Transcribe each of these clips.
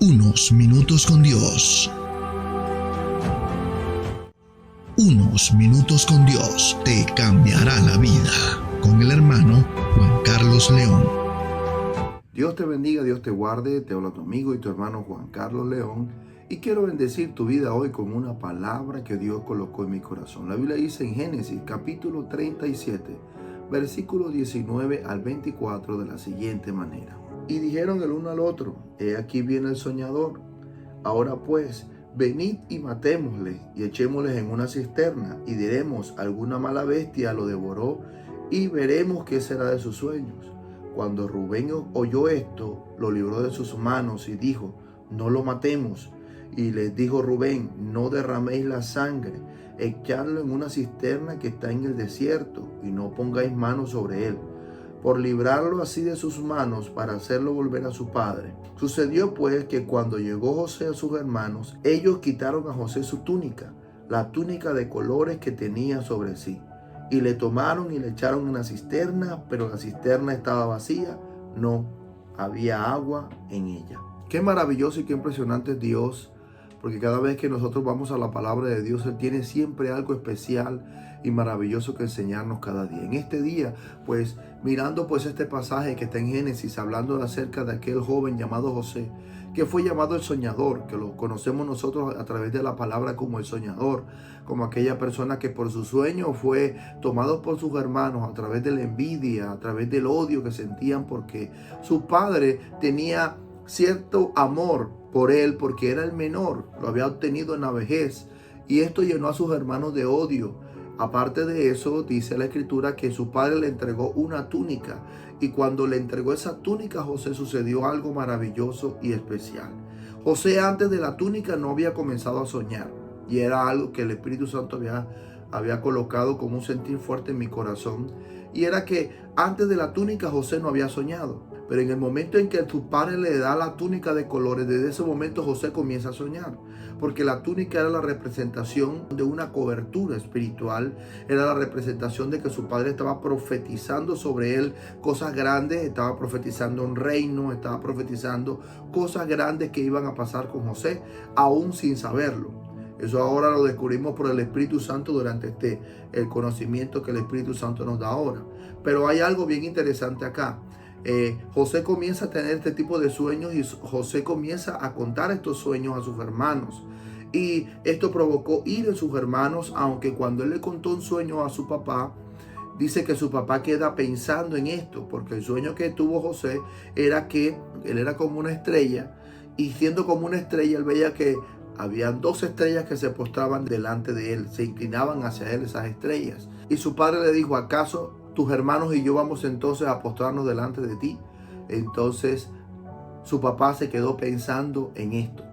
Unos minutos con Dios. Unos minutos con Dios te cambiará la vida. Con el hermano Juan Carlos León. Dios te bendiga, Dios te guarde. Te habla tu amigo y tu hermano Juan Carlos León. Y quiero bendecir tu vida hoy con una palabra que Dios colocó en mi corazón. La Biblia dice en Génesis capítulo 37, versículo 19 al 24 de la siguiente manera. Y dijeron el uno al otro: he aquí viene el soñador. Ahora pues, venid y matémosle y echémosle en una cisterna, y diremos: alguna mala bestia lo devoró, y veremos qué será de sus sueños. Cuando Rubén oyó esto, lo libró de sus manos y dijo: no lo matemos. Y les dijo Rubén: no derraméis la sangre, echadlo en una cisterna que está en el desierto, y no pongáis mano sobre él, por librarlo así de sus manos, para hacerlo volver a su padre. Sucedió pues que cuando llegó José a sus hermanos, ellos quitaron a José su túnica, la túnica de colores que tenía sobre sí, y le tomaron y le echaron en la cisterna, pero la cisterna estaba vacía, no había agua en ella. Qué maravilloso y qué impresionante es Dios, porque cada vez que nosotros vamos a la palabra de Dios, Él tiene siempre algo especial y maravilloso que enseñarnos cada día. En este día, pues, mirando pues este pasaje que está en Génesis, hablando acerca de aquel joven llamado José, que fue llamado el soñador, que lo conocemos nosotros a través de la palabra como el soñador, como aquella persona que por su sueño fue tomado por sus hermanos a través de la envidia, a través del odio que sentían porque su padre tenía cierto amor por él, porque era el menor, lo había obtenido en la vejez, y esto llenó a sus hermanos de odio. Aparte de eso, dice la escritura que su padre le entregó una túnica, y cuando le entregó esa túnica a José, sucedió algo maravilloso y especial. José, antes de la túnica, no había comenzado a soñar, y era algo que el Espíritu Santo había colocado como un sentir fuerte en mi corazón, y era que antes de la túnica José no había soñado. Pero en el momento en que su padre le da la túnica de colores, desde ese momento José comienza a soñar. Porque la túnica era la representación de una cobertura espiritual. Era la representación de que su padre estaba profetizando sobre él cosas grandes. Estaba profetizando un reino. Estaba profetizando cosas grandes que iban a pasar con José, aún sin saberlo. Eso ahora lo descubrimos por el Espíritu Santo durante el conocimiento que el Espíritu Santo nos da ahora. Pero hay algo bien interesante acá. José comienza a tener este tipo de sueños y José comienza a contar estos sueños a sus hermanos. Y esto provocó ira en sus hermanos, aunque cuando él le contó un sueño a su papá, dice que su papá queda pensando en esto, porque el sueño que tuvo José era que él era como una estrella, y siendo como una estrella, él veía que habían dos estrellas que se postraban delante de él, se inclinaban hacia él esas estrellas. Y su padre le dijo: ¿acaso tus hermanos y yo vamos entonces a postrarnos delante de ti? Entonces su papá se quedó pensando en esto,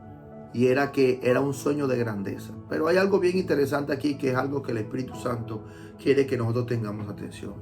y era que era un sueño de grandeza. Pero hay algo bien interesante aquí, que es algo que el Espíritu Santo quiere que nosotros tengamos atención.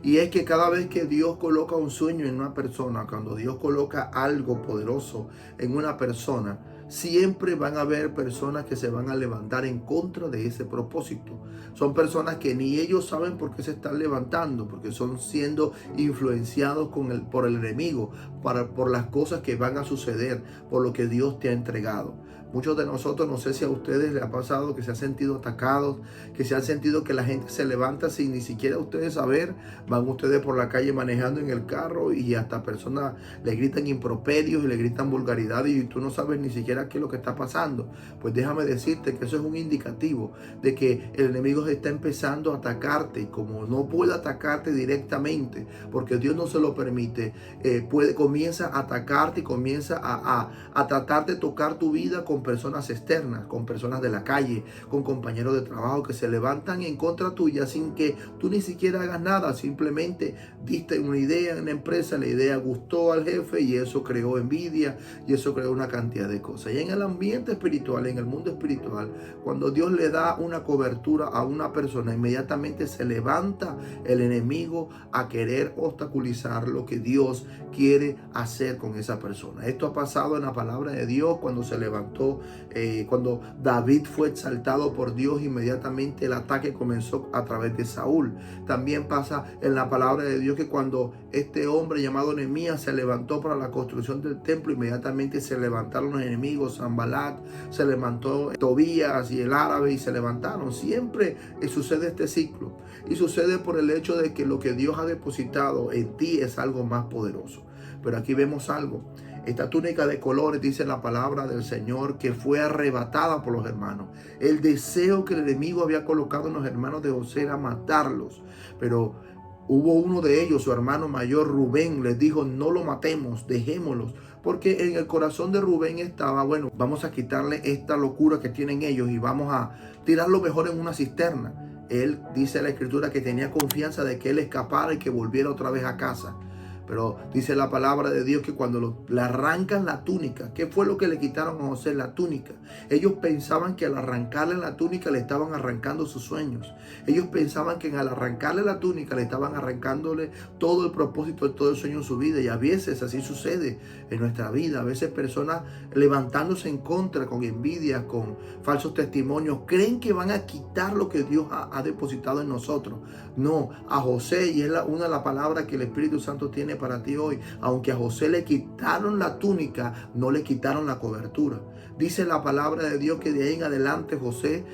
Y es que cada vez que Dios coloca un sueño en una persona, cuando Dios coloca algo poderoso en una persona, siempre van a haber personas que se van a levantar en contra de ese propósito. Son personas que ni ellos saben por qué se están levantando, porque son siendo influenciados por el enemigo, por las cosas que van a suceder, por lo que Dios te ha entregado. Muchos de nosotros, no sé si a ustedes les ha pasado, que se han sentido atacados, que se han sentido que la gente se levanta sin ni siquiera ustedes saber. Van ustedes por la calle manejando en el carro y hasta personas le gritan improperios y le gritan vulgaridades, y tú no sabes ni siquiera qué es lo que está pasando. Pues déjame decirte que eso es un indicativo de que el enemigo está empezando a atacarte, y como no puede atacarte directamente, porque Dios no se lo permite, comienza a atacarte y comienza a tratar de tocar tu vida con personas externas, con personas de la calle, con compañeros de trabajo que se levantan en contra tuya sin que tú ni siquiera hagas nada. Simplemente diste una idea en la empresa, la idea gustó al jefe y eso creó envidia y eso creó una cantidad de cosas. poderosa. Y en el ambiente espiritual, en el mundo espiritual, cuando Dios le da una cobertura a una persona, inmediatamente se levanta el enemigo a querer obstaculizar lo que Dios quiere hacer con esa persona. Esto ha pasado en la palabra de Dios cuando se levantó, cuando David fue exaltado por Dios, inmediatamente el ataque comenzó a través de Saúl. También pasa en la palabra de Dios que cuando este hombre llamado Nehemías se levantó para la construcción del templo, inmediatamente se levantaron los enemigos. Sanbalat, se levantó Tobías y el árabe y se levantaron. Siempre sucede este ciclo, y sucede por el hecho de que lo que Dios ha depositado en ti es algo más poderoso. Pero aquí vemos algo. Esta túnica de colores, dice la palabra del Señor, que fue arrebatada por los hermanos. El deseo que el enemigo había colocado en los hermanos de José era matarlos. Pero hubo uno de ellos, su hermano mayor Rubén, les dijo: no lo matemos, dejémoslos. Porque en el corazón de Rubén estaba: bueno, vamos a quitarle esta locura que tienen ellos y vamos a tirarlo mejor en una cisterna. Él, dice la escritura, que tenía confianza de que él escapara y que volviera otra vez a casa. Pero dice la palabra de Dios que cuando le arrancan la túnica, ¿qué fue lo que le quitaron a José? La túnica. Ellos pensaban que al arrancarle la túnica le estaban arrancando sus sueños. Ellos pensaban que al arrancarle la túnica le estaban arrancándole todo el propósito de todo el sueño en su vida. Y a veces así sucede en nuestra vida. A veces personas levantándose en contra, con envidia, con falsos testimonios, creen que van a quitar lo que Dios ha depositado en nosotros. No, a José, y es una de las palabras que el Espíritu Santo tiene para ti hoy, aunque a José le quitaron la túnica, no le quitaron la cobertura. Dice la palabra de Dios que de ahí en adelante José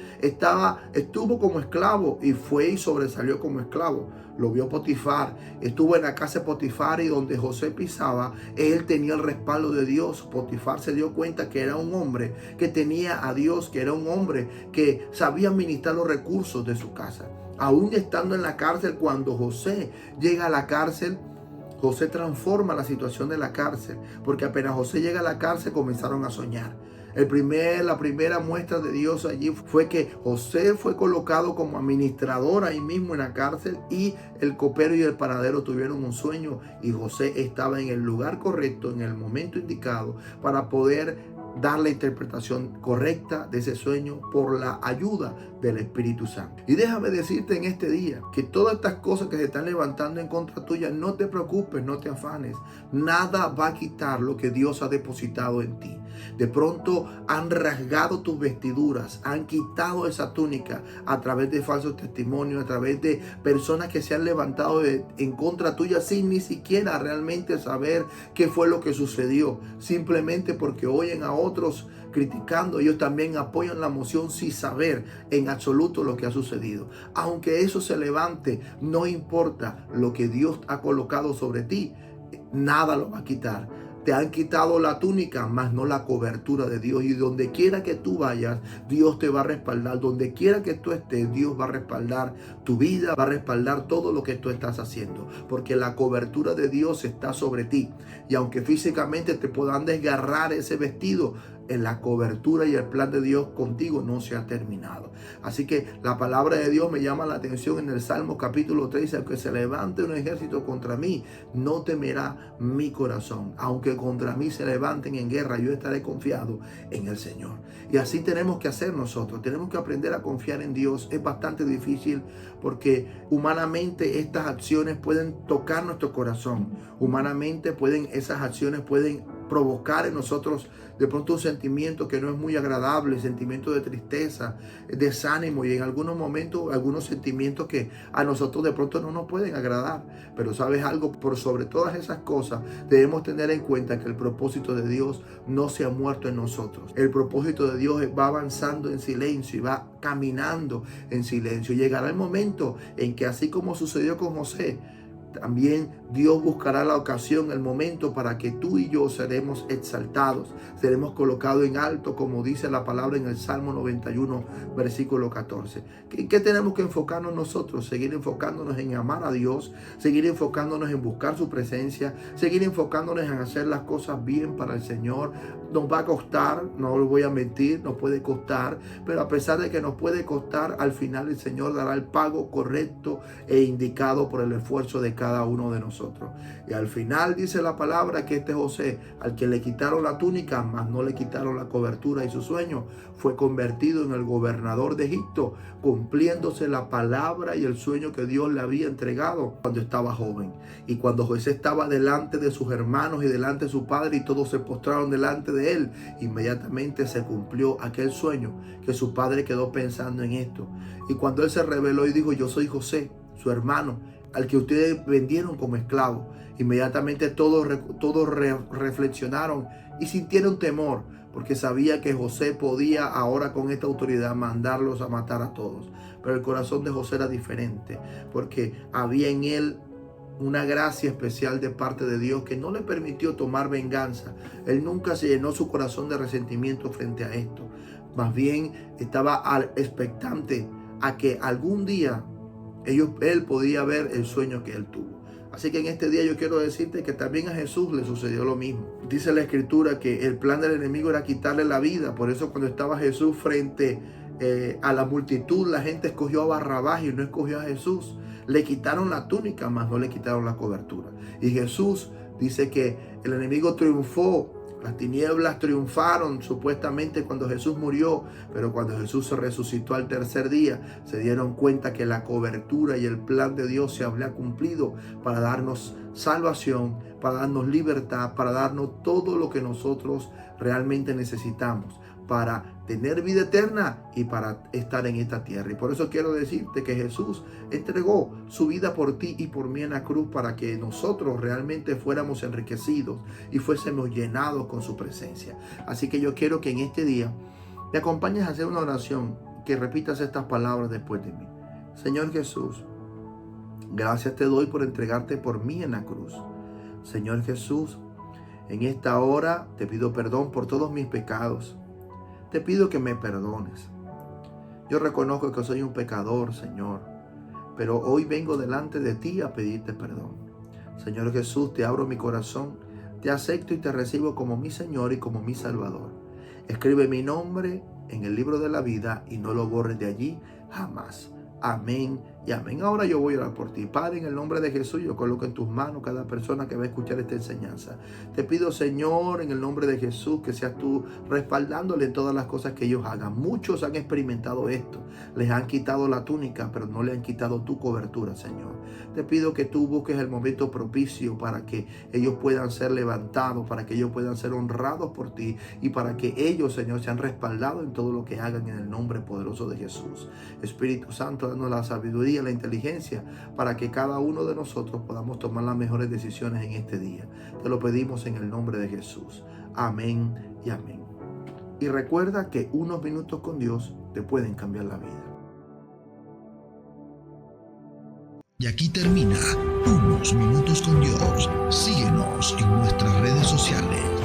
estuvo como esclavo y fue y sobresalió como esclavo. Lo vio Potifar, estuvo en la casa de Potifar, y donde José pisaba, él tenía el respaldo de Dios. Potifar se dio cuenta que era un hombre que tenía a Dios, que era un hombre que sabía administrar los recursos de su casa. Aún estando en la cárcel, cuando José llega a la cárcel, José transforma la situación de la cárcel, porque apenas José llega a la cárcel comenzaron a soñar. La primera muestra de Dios allí fue que José fue colocado como administrador ahí mismo en la cárcel, y el copero y el panadero tuvieron un sueño, y José estaba en el lugar correcto, en el momento indicado, para poder dar la interpretación correcta de ese sueño por la ayuda del Espíritu Santo. Y déjame decirte en este día que todas estas cosas que se están levantando en contra tuya, no te preocupes, no te afanes. Nada va a quitar lo que Dios ha depositado en ti. De pronto han rasgado tus vestiduras, han quitado esa túnica a través de falsos testimonios, a través de personas que se han levantado en contra tuya sin ni siquiera realmente saber qué fue lo que sucedió. Simplemente porque oyen a otros criticando, ellos también apoyan la moción sin saber en absoluto lo que ha sucedido. Aunque eso se levante, no importa, lo que Dios ha colocado sobre ti, nada lo va a quitar. Te han quitado la túnica, mas no la cobertura de Dios. Y donde quiera que tú vayas, Dios te va a respaldar. Donde quiera que tú estés, Dios va a respaldar tu vida, va a respaldar todo lo que tú estás haciendo. Porque la cobertura de Dios está sobre ti. Y aunque físicamente te puedan desgarrar ese vestido, en la cobertura y el plan de Dios contigo no se ha terminado. Así que la palabra de Dios me llama la atención en el Salmo capítulo 13. Aunque se levante un ejército contra mí, no temerá mi corazón. Aunque contra mí se levanten en guerra, yo estaré confiado en el Señor. Y así tenemos que hacer nosotros. Tenemos que aprender a confiar en Dios. Es bastante difícil porque humanamente estas acciones pueden tocar nuestro corazón. Humanamente esas acciones pueden provocar en nosotros de pronto un sentimiento que no es muy agradable, sentimiento de tristeza, desánimo, y en algunos momentos algunos sentimientos que a nosotros de pronto no nos pueden agradar. Pero sabes algo, por sobre todas esas cosas debemos tener en cuenta que el propósito de Dios no se ha muerto en nosotros. El propósito de Dios va avanzando en silencio y va caminando en silencio. Llegará el momento en que, así como sucedió con José, también Dios buscará la ocasión, el momento, para que tú y yo seremos exaltados, seremos colocados en alto, como dice la palabra en el Salmo 91, versículo 14. ¿Qué tenemos que enfocarnos nosotros? Seguir enfocándonos en amar a Dios, seguir enfocándonos en buscar su presencia, seguir enfocándonos en hacer las cosas bien para el Señor. Nos va a costar, no lo voy a mentir, nos puede costar, pero a pesar de que nos puede costar, al final el Señor dará el pago correcto e indicado por el esfuerzo de cada uno de nosotros. Y al final dice la palabra que este José, al que le quitaron la túnica, mas no le quitaron la cobertura y su sueño, fue convertido en el gobernador de Egipto, cumpliéndose la palabra y el sueño que Dios le había entregado cuando estaba joven. Y cuando José estaba delante de sus hermanos y delante de su padre y todos se postraron delante de él, inmediatamente se cumplió aquel sueño que su padre quedó pensando en esto. Y cuando él se reveló y dijo: yo soy José, su hermano, al que ustedes vendieron como esclavo, inmediatamente todos reflexionaron y sintieron temor, porque sabía que José podía ahora con esta autoridad mandarlos a matar a todos. Pero el corazón de José era diferente, porque había en él una gracia especial de parte de Dios que no le permitió tomar venganza. Él nunca se llenó su corazón de resentimiento frente a esto. Más bien estaba expectante a que algún día él podía ver el sueño que él tuvo. Así que en este día yo quiero decirte que también a Jesús le sucedió lo mismo. Dice la Escritura que el plan del enemigo era quitarle la vida. Por eso cuando estaba Jesús frente a la multitud, la gente escogió a Barrabás y no escogió a Jesús. Le quitaron la túnica, mas no le quitaron la cobertura. Y Jesús dice que el enemigo triunfó. Las tinieblas triunfaron supuestamente cuando Jesús murió, pero cuando Jesús se resucitó al tercer día, se dieron cuenta que la cobertura y el plan de Dios se había cumplido para darnos salvación, para darnos libertad, para darnos todo lo que nosotros realmente necesitamos para tener vida eterna y para estar en esta tierra. Y por eso quiero decirte que Jesús entregó su vida por ti y por mí en la cruz para que nosotros realmente fuéramos enriquecidos y fuésemos llenados con su presencia. Así que yo quiero que en este día me acompañes a hacer una oración, que repitas estas palabras después de mí. Señor Jesús, gracias te doy por entregarte por mí en la cruz. Señor Jesús, en esta hora te pido perdón por todos mis pecados. Te pido que me perdones. Yo reconozco que soy un pecador, Señor, pero hoy vengo delante de ti a pedirte perdón. Señor Jesús, te abro mi corazón, te acepto y te recibo como mi Señor y como mi Salvador. Escribe mi nombre en el libro de la vida y no lo borres de allí jamás. Amén y amén. Ahora yo voy a orar por ti. Padre, en el nombre de Jesús, yo coloco en tus manos cada persona que va a escuchar esta enseñanza. Te pido, Señor, en el nombre de Jesús, que seas tú respaldándole en todas las cosas que ellos hagan. Muchos han experimentado esto. Les han quitado la túnica, pero no le han quitado tu cobertura, Señor. Te pido que tú busques el momento propicio para que ellos puedan ser levantados, para que ellos puedan ser honrados por ti y para que ellos, Señor, sean respaldados en todo lo que hagan en el nombre poderoso de Jesús. Espíritu Santo, danos la sabiduría, la inteligencia para que cada uno de nosotros podamos tomar las mejores decisiones en este día. Te lo pedimos en el nombre de Jesús. Amén y amén. Y recuerda que unos minutos con Dios te pueden cambiar la vida. Y aquí termina Unos Minutos con Dios. Síguenos en nuestras redes sociales.